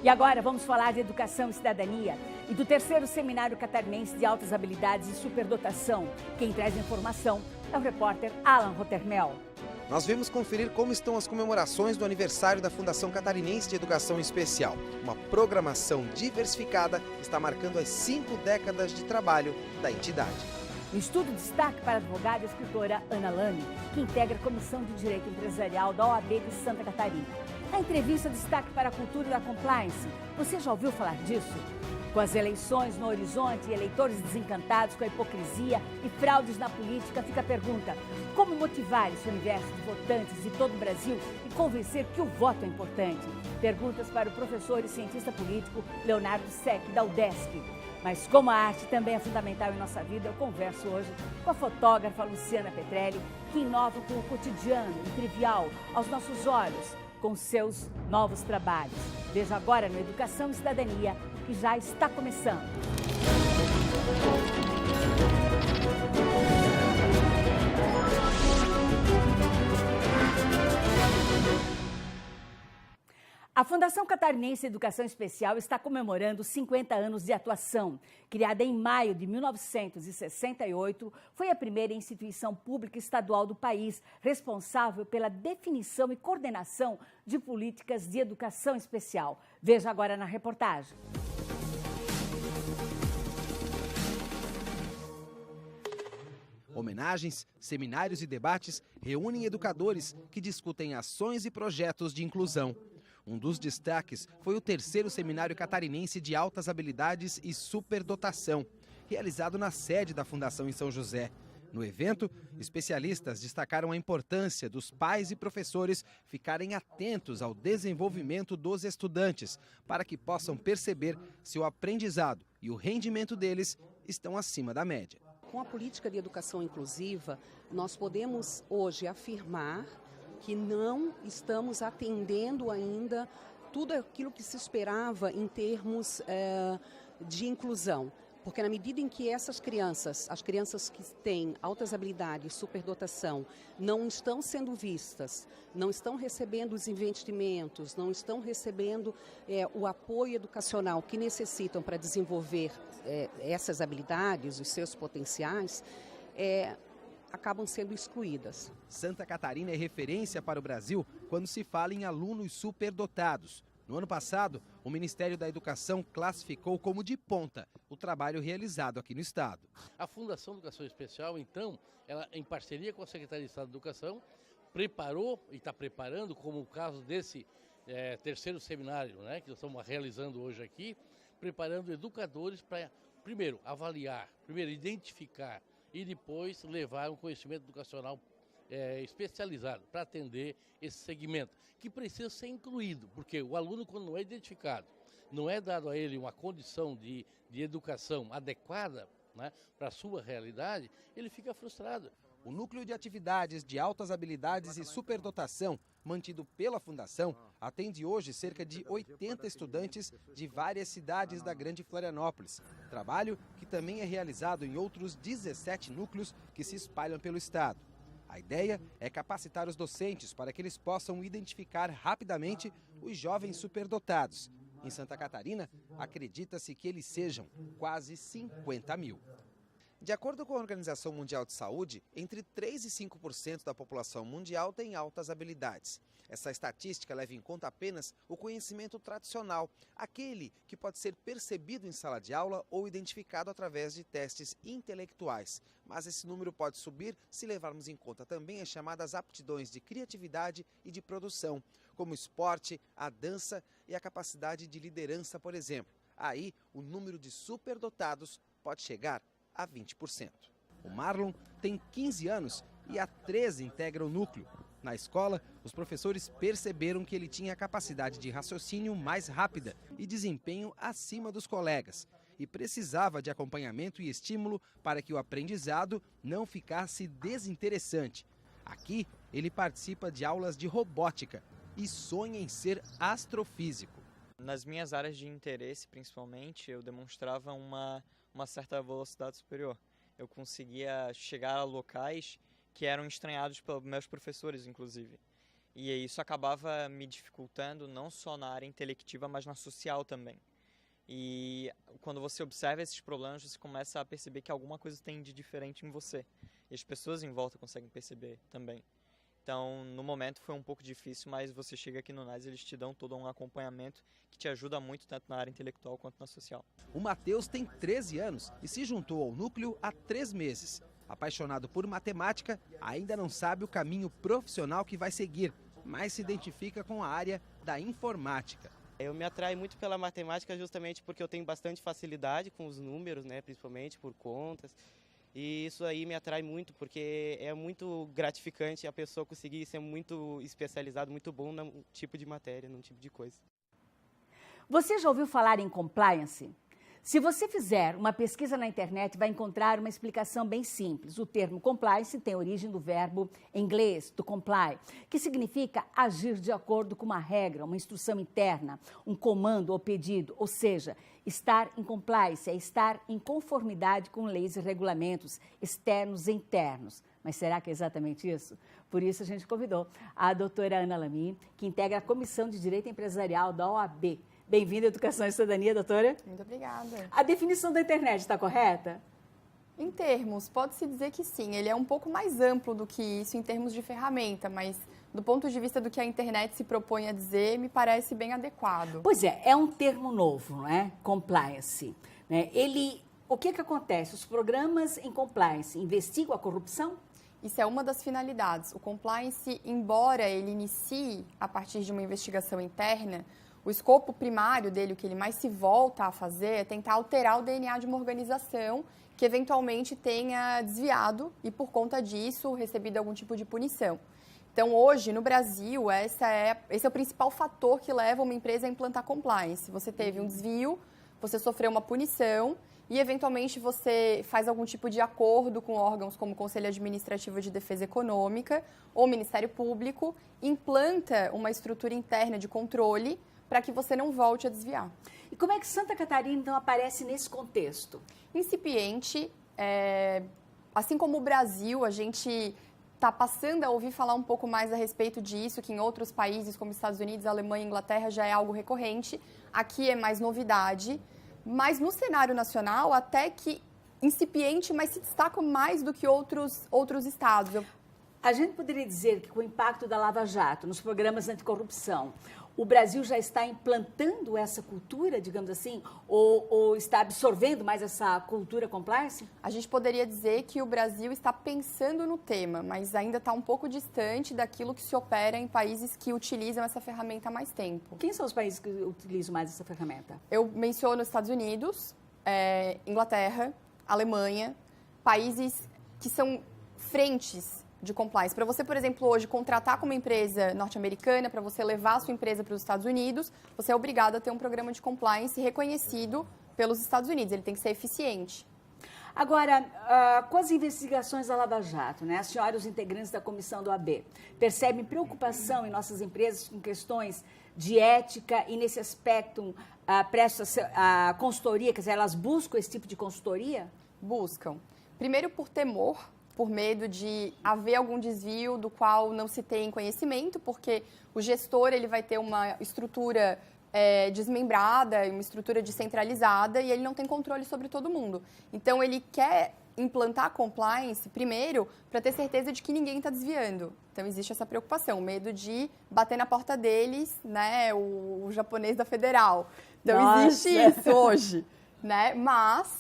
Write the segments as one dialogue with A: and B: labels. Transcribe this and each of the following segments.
A: E agora vamos falar de educação e cidadania e do terceiro seminário catarinense de altas habilidades e superdotação. Quem traz a informação é o repórter Alan Rottermel.
B: Nós vimos conferir como estão as comemorações do aniversário da Fundação Catarinense de Educação Especial. Uma programação diversificada está marcando as 5 décadas de trabalho da entidade.
A: No estudo, destaque para a advogada e escritora Ana Lame, que integra a Comissão de Direito Empresarial da OAB de Santa Catarina. Na entrevista, destaque para a cultura da compliance. Você já ouviu falar disso? Com as eleições no horizonte e eleitores desencantados com a hipocrisia e fraudes na política, fica a pergunta: como motivar esse universo de votantes de todo o Brasil e convencer que o voto é importante? Perguntas para o professor e cientista político Leonardo Sec, da UDESC. Mas como a arte também é fundamental em nossa vida, eu converso hoje com a fotógrafa Luciana Petrelli, que inova com o cotidiano e trivial aos nossos olhos, com seus novos trabalhos. Veja agora no Educação e Cidadania, que já está começando. A Fundação Catarinense de Educação Especial está comemorando 50 anos de atuação. Criada em maio de 1968, foi a primeira instituição pública estadual do país responsável pela definição e coordenação de políticas de educação especial. Veja agora na reportagem.
B: Homenagens, seminários e debates reúnem educadores que discutem ações e projetos de inclusão. Um dos destaques foi o terceiro Seminário Catarinense de Altas Habilidades e Superdotação, realizado na sede da Fundação em São José. No evento, especialistas destacaram a importância dos pais e professores ficarem atentos ao desenvolvimento dos estudantes, para que possam perceber se o aprendizado e o rendimento deles estão acima da média.
C: Com a política de educação inclusiva, nós podemos hoje afirmar que não estamos atendendo ainda tudo aquilo que se esperava em termos de inclusão. Porque na medida em que essas crianças, as crianças que têm altas habilidades, superdotação, não estão sendo vistas, não estão recebendo os investimentos, não estão recebendo o apoio educacional que necessitam para desenvolver essas habilidades, os seus potenciais, acabam sendo excluídas.
B: Santa Catarina é referência para o Brasil quando se fala em alunos superdotados. No ano passado, o Ministério da Educação classificou como de ponta o trabalho realizado aqui no estado.
D: A Fundação Educação Especial, então, ela, em parceria com a Secretaria de Estado de Educação, preparou e está preparando, como o caso desse terceiro seminário, né, que nós estamos realizando hoje aqui, preparando educadores para, primeiro, avaliar, primeiro, identificar e depois levar um conhecimento educacional especializado para atender esse segmento, que precisa ser incluído, porque o aluno, quando não é identificado, não é dado a ele uma condição de educação adequada, né, para a sua realidade, ele fica frustrado.
B: O Núcleo de Atividades de Altas Habilidades e Superdotação, mantido pela Fundação, atende hoje cerca de 80 estudantes de várias cidades da Grande Florianópolis. Trabalho que também é realizado em outros 17 núcleos que se espalham pelo estado. A ideia é capacitar os docentes para que eles possam identificar rapidamente os jovens superdotados. Em Santa Catarina, acredita-se que eles sejam quase 50 mil. De acordo com a Organização Mundial de Saúde, entre 3% e 5% da população mundial tem altas habilidades. Essa estatística leva em conta apenas o conhecimento tradicional, aquele que pode ser percebido em sala de aula ou identificado através de testes intelectuais. Mas esse número pode subir se levarmos em conta também as chamadas aptidões de criatividade e de produção, como o esporte, a dança e a capacidade de liderança, por exemplo. Aí, o número de superdotados pode chegar a 20%. O Marlon tem 15 anos e há 13 integra o núcleo. Na escola, os professores perceberam que ele tinha capacidade de raciocínio mais rápida e desempenho acima dos colegas e precisava de acompanhamento e estímulo para que o aprendizado não ficasse desinteressante. Aqui, ele participa de aulas de robótica e sonha em ser astrofísico.
E: Nas minhas áreas de interesse, principalmente, eu demonstrava uma certa velocidade superior. Eu conseguia chegar a locais que eram estranhados pelos meus professores, inclusive. E isso acabava me dificultando não só na área intelectiva, mas na social também. E quando você observa esses problemas, você começa a perceber que alguma coisa tem de diferente em você. E as pessoas em volta conseguem perceber também. Então, no momento foi um pouco difícil, mas você chega aqui no NAS e eles te dão todo um acompanhamento que te ajuda muito, tanto na área intelectual quanto na social.
B: O Matheus tem 13 anos e se juntou ao núcleo há 3 meses. Apaixonado por matemática, ainda não sabe o caminho profissional que vai seguir, mas se identifica com a área da informática.
F: Eu me atraio muito pela matemática justamente porque eu tenho bastante facilidade com os números, né, principalmente por contas. E isso aí me atrai muito porque é muito gratificante a pessoa conseguir ser muito especializado, muito bom num tipo de matéria, num tipo de coisa.
A: Você já ouviu falar em compliance? Se você fizer uma pesquisa na internet, vai encontrar uma explicação bem simples. O termo compliance tem origem do verbo em inglês, to comply, que significa agir de acordo com uma regra, uma instrução interna, um comando ou pedido, ou seja, estar em compliance é estar em conformidade com leis e regulamentos externos e internos. Mas será que é exatamente isso? Por isso a gente convidou a doutora Ana Lamy, que integra a Comissão de Direito Empresarial da OAB. Bem-vinda à Educação e Cidadania, doutora.
G: Muito obrigada.
A: A definição da internet está correta?
G: Em termos, pode-se dizer que sim. Ele é um pouco mais amplo do que isso em termos de ferramenta, mas do ponto de vista do que a internet se propõe a dizer, me parece bem adequado.
A: Pois é um termo novo, não é? Compliance. Né? O que acontece? Os programas em compliance investigam a corrupção?
G: Isso é uma das finalidades. O compliance, embora ele inicie a partir de uma investigação interna, o escopo primário dele, o que ele mais se volta a fazer, é tentar alterar o DNA de uma organização que eventualmente tenha desviado e, por conta disso, recebido algum tipo de punição. Então, hoje, no Brasil, esse é o principal fator que leva uma empresa a implantar compliance. Você teve um desvio, você sofreu uma punição e, eventualmente, você faz algum tipo de acordo com órgãos como o Conselho Administrativo de Defesa Econômica ou Ministério Público, implanta uma estrutura interna de controle para que você não volte a desviar.
A: E como é que Santa Catarina, então, aparece nesse contexto?
G: Incipiente, assim como o Brasil, a gente está passando a ouvir falar um pouco mais a respeito disso, que em outros países como Estados Unidos, Alemanha e Inglaterra já é algo recorrente. Aqui é mais novidade, mas no cenário nacional até que incipiente, mas se destaca mais do que outros estados.
A: A gente poderia dizer que com o impacto da Lava Jato nos programas anticorrupção, o Brasil já está implantando essa cultura, digamos assim, ou está absorvendo mais essa cultura compliance?
G: A gente poderia dizer que o Brasil está pensando no tema, mas ainda está um pouco distante daquilo que se opera em países que utilizam essa ferramenta há mais tempo.
A: Quem são os países que utilizam mais essa ferramenta?
G: Eu menciono Estados Unidos, Inglaterra, Alemanha, países que são frentes de compliance. Para você, por exemplo, hoje contratar com uma empresa norte-americana, para você levar a sua empresa para os Estados Unidos, você é obrigado a ter um programa de compliance reconhecido pelos Estados Unidos. Ele tem que ser eficiente.
A: Agora, com as investigações da Lava Jato, né, a senhora e os integrantes da comissão do AB percebem preocupação em nossas empresas com questões de ética e, nesse aspecto, prestam a consultoria, quer dizer, elas buscam esse tipo de consultoria?
G: Buscam. Primeiro por temor, por medo de haver algum desvio do qual não se tem conhecimento, porque o gestor ele vai ter uma estrutura desmembrada, uma estrutura descentralizada e ele não tem controle sobre todo mundo. Então, ele quer implantar compliance, primeiro, para ter certeza de que ninguém está desviando. Então, existe essa preocupação, o medo de bater na porta deles, né, o japonês da Federal. Então,
A: Nossa.
G: Existe isso hoje, né? Mas,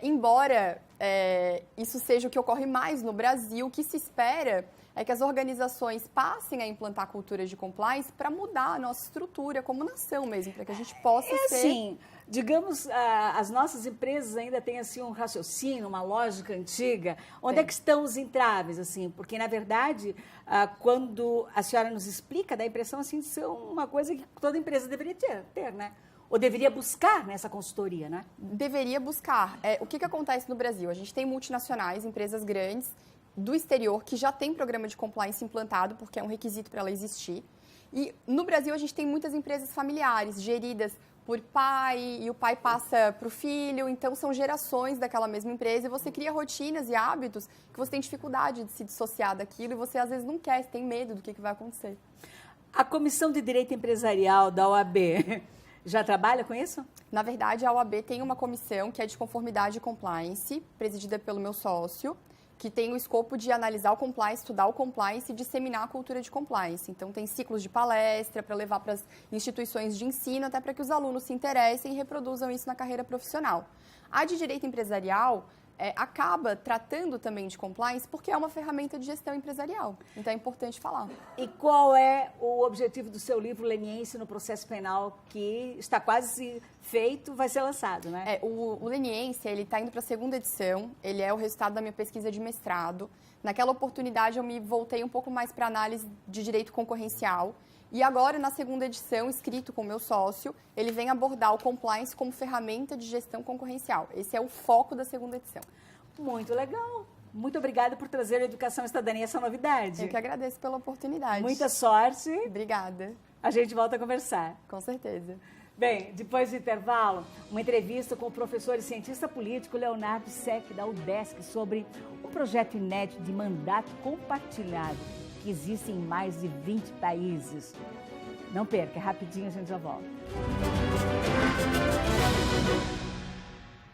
G: embora isso seja o que ocorre mais no Brasil, o que se espera é que as organizações passem a implantar culturas de compliance para mudar a nossa estrutura como nação mesmo, para que a gente possa ser...
A: Assim, digamos, as nossas empresas ainda têm assim, um raciocínio, uma lógica antiga. Onde é que estão os entraves? Assim? Porque, na verdade, quando a senhora nos explica, dá a impressão assim, de ser uma coisa que toda empresa deveria ter, né? Ou deveria buscar nessa consultoria, né?
G: Deveria buscar. O que acontece no Brasil? A gente tem multinacionais, empresas grandes do exterior que já tem programa de compliance implantado, porque é um requisito para ela existir. E no Brasil a gente tem muitas empresas familiares, geridas por pai e o pai passa para o filho, então são gerações daquela mesma empresa e você cria rotinas e hábitos que você tem dificuldade de se dissociar daquilo e você às vezes não quer, tem medo do que vai acontecer.
A: A Comissão de Direito Empresarial da OAB já trabalha com isso?
G: Na verdade, a OAB tem uma comissão que é de conformidade e compliance, presidida pelo meu sócio, que tem o escopo de analisar o compliance, estudar o compliance e disseminar a cultura de compliance. Então, tem ciclos de palestra para levar para as instituições de ensino, até para que os alunos se interessem e reproduzam isso na carreira profissional. A de direito empresarial acaba tratando também de compliance porque é uma ferramenta de gestão empresarial. Então, é importante falar.
A: E qual é o objetivo do seu livro Leniência no Processo Penal, que está quase feito, vai ser lançado, né?
G: O Leniência, ele está indo para a 2ª edição, ele é o resultado da minha pesquisa de mestrado. Naquela oportunidade, eu me voltei um pouco mais para análise de direito concorrencial. E agora, na 2ª edição, escrito com o meu sócio, ele vem abordar o compliance como ferramenta de gestão concorrencial. Esse é o foco da 2ª edição.
A: Muito legal. Muito obrigada por trazer a Educação e Cidadania, essa novidade.
G: Eu que agradeço pela oportunidade.
A: Muita sorte.
G: Obrigada.
A: A gente volta a conversar.
G: Com certeza.
A: Bem, depois do intervalo, uma entrevista com o professor e cientista político Leonardo Sec, da UDESC, sobre um projeto inédito de mandato compartilhado que existe em mais de 20 países. Não perca, rapidinho a gente já volta.